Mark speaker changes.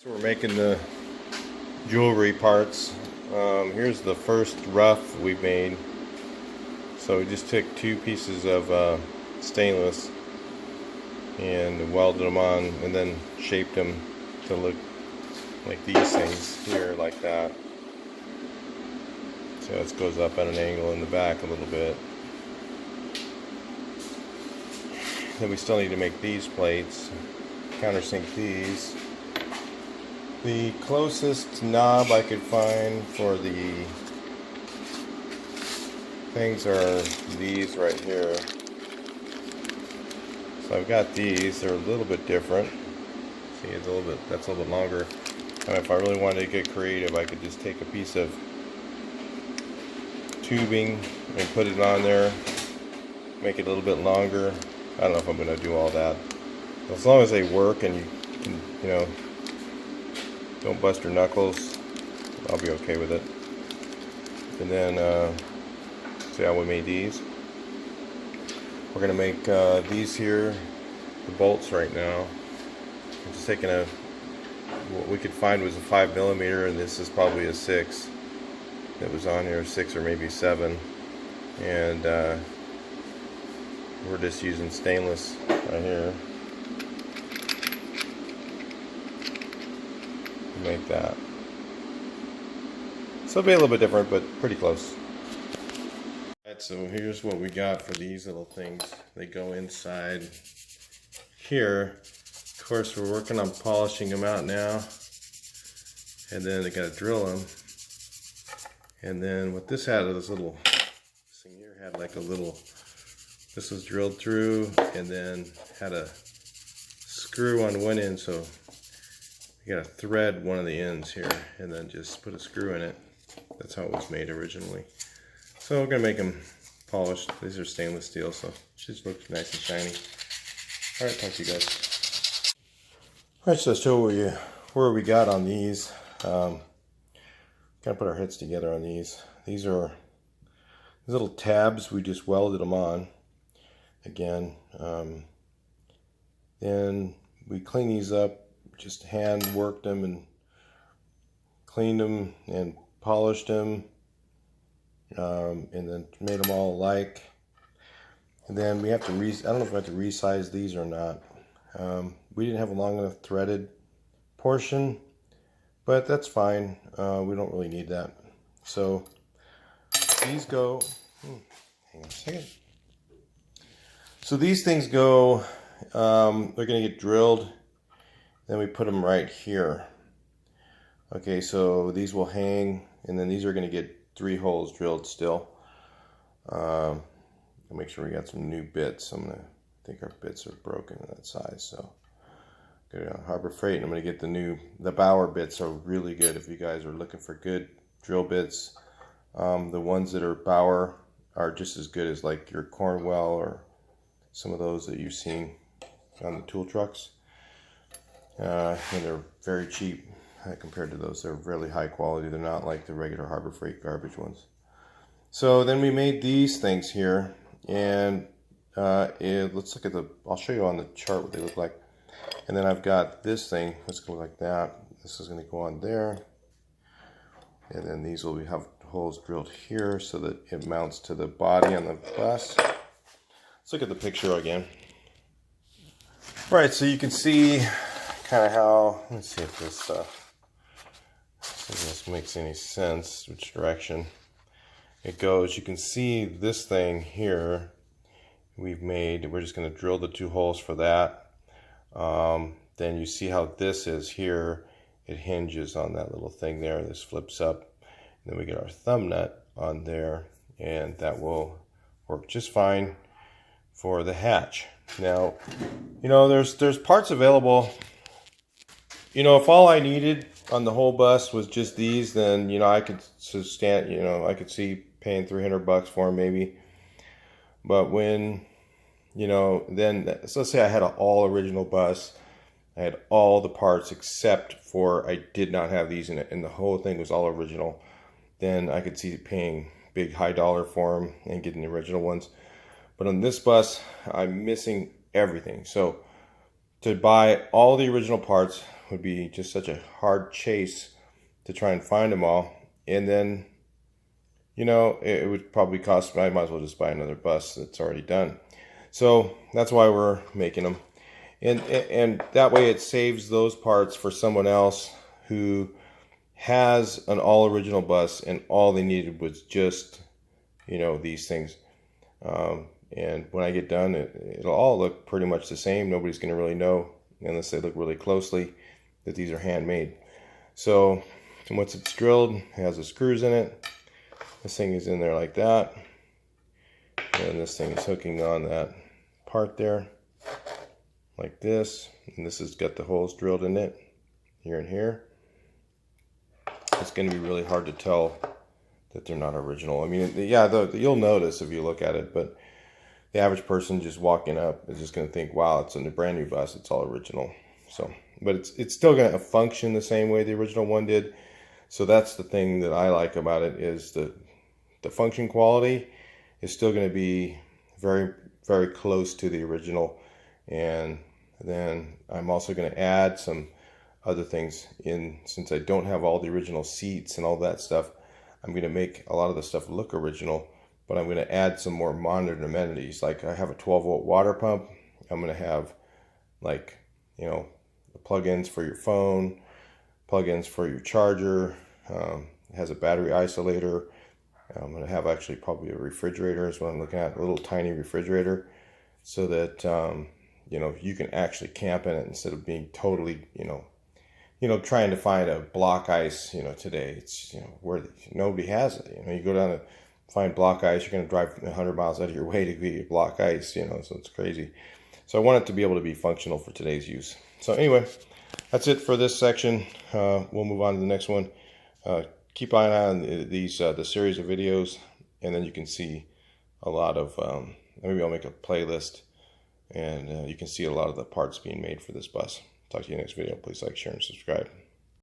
Speaker 1: So we're making the jewelry parts. Here's the first rough we made. So we just took two pieces of stainless and welded them on and then shaped them to look like these things here, like that. So it goes up at an angle in the back a little bit. Then we still need to make these plates, countersink these. The closest knob I could find for the things are these right here. So I've got these, they're a little bit different. See, it's a little bit, that's a little bit longer. And if I really wanted to get creative, I could just take a piece of tubing and put it on there, make it a little bit longer. I don't know if I'm going to do all that. As long as they work and you can, you know, don't bust your knuckles, I'll be okay with it. And then, see how we made these? We're going to make these here, the bolts right now. I'm just taking what we could find was a 5mm, and this is probably a 6 that was on here, 6 or maybe 7. And we're just using stainless right here to make that. So it'll be a little bit different, but pretty close. Alright, so here's what we got for these little things. They go inside here. Of course, we're working on polishing them out now, and then they got to drill them. And then what this had, this thing here had like a little, this was drilled through and then had a screw on one end, so you got to thread one of the ends here and then just put a screw in it. That's how it was made originally. So we're going to make them polished. These are stainless steel, so it just looks nice and shiny. Alright, talk to you guys. Alright, so I'll show you where we got on these. Kind of put our heads together on these. These are these little tabs. We just welded them on again. Then we clean these up. Just hand worked them and cleaned them and polished them, and then made them all alike. And then we have to I don't know if we have to resize these or not. We didn't have a long enough threaded portion, but that's fine. We don't really need that. So these go, hang on a second. So these things go, they're going to get drilled. Then we put them right here. Okay, so these will hang, and then these are going to get 3 holes drilled still. I'll make sure we got some new bits. I think our bits are broken in that size, so go to Harbor Freight, and I'm going to get the Bauer bits are really good if you guys are looking for good drill bits. The ones that are Bauer are just as good as like your Cornwell or some of those that you've seen on the tool trucks. And they're very cheap compared to those. They're really high quality. They're not like the regular Harbor Freight garbage ones. So then we made these things here, and let's look at I'll show you on the chart what they look like. And then I've got this thing. Let's go like that. This is going to go on there, and then these will have holes drilled here so that it mounts to the body on the bus. Let's look at the picture again. All right, so you can see kind of how, let's see if this makes any sense, which direction it goes. You can see this thing here we've made. We're just going to drill the 2 holes for that. Then you see how this is here. It hinges on that little thing there. This flips up. And then we get our thumb nut on there, and that will work just fine for the hatch. Now, you know, there's parts available. You know, if all I needed on the whole bus was just these, then, you know, I could stand, you know, I could see paying $300 for them maybe. But when, you know, then, so let's say I had an all original bus. I had all the parts except for I did not have these in it, and the whole thing was all original. Then I could see paying big high dollar for them and getting the original ones. But on this bus, I'm missing everything. So to buy all the original parts would be just such a hard chase to try and find them all. And then, you know, it would probably cost, I might as well just buy another bus that's already done. So that's why we're making them. And that way it saves those parts for someone else who has an all original bus and all they needed was just, you know, these things. And when I get done, it'll all look pretty much the same. Nobody's going to really know, unless they look really closely, that these are handmade. So once it's drilled, it has the screws in it. This thing is in there like that. And this thing is hooking on that part there, like this. And this has got the holes drilled in it, here and here. It's going to be really hard to tell that they're not original. I mean, yeah, you'll notice if you look at it, but the average person just walking up is just going to think, wow, it's a brand new bus, it's all original. So, but it's still going to function the same way the original one did. So that's the thing that I like about it, is the function quality is still going to be very, very close to the original. And then I'm also going to add some other things in, since I don't have all the original seats and all that stuff. I'm going to make a lot of the stuff look original, but I'm going to add some more modern amenities. Like I have a 12-volt water pump. I'm going to have, like, you know, the plug-ins for your phone, plug-ins for your charger. It has a battery isolator. I'm going to have actually probably a refrigerator is what I'm looking at, a little tiny refrigerator, so that, you know, you can actually camp in it instead of being totally, you know, trying to find a block ice, you know, today. It's, you know, where nobody has it. You know, you go down to find block ice, you're going to drive 100 miles out of your way to get block ice, you know, so it's crazy. So I want it to be able to be functional for today's use. So anyway, that's it for this section. We'll move on to the next one. Keep an eye on these, the series of videos, and then you can see a lot of, maybe I'll make a playlist, and you can see a lot of the parts being made for this bus. Talk to you next video. Please like, share, and subscribe.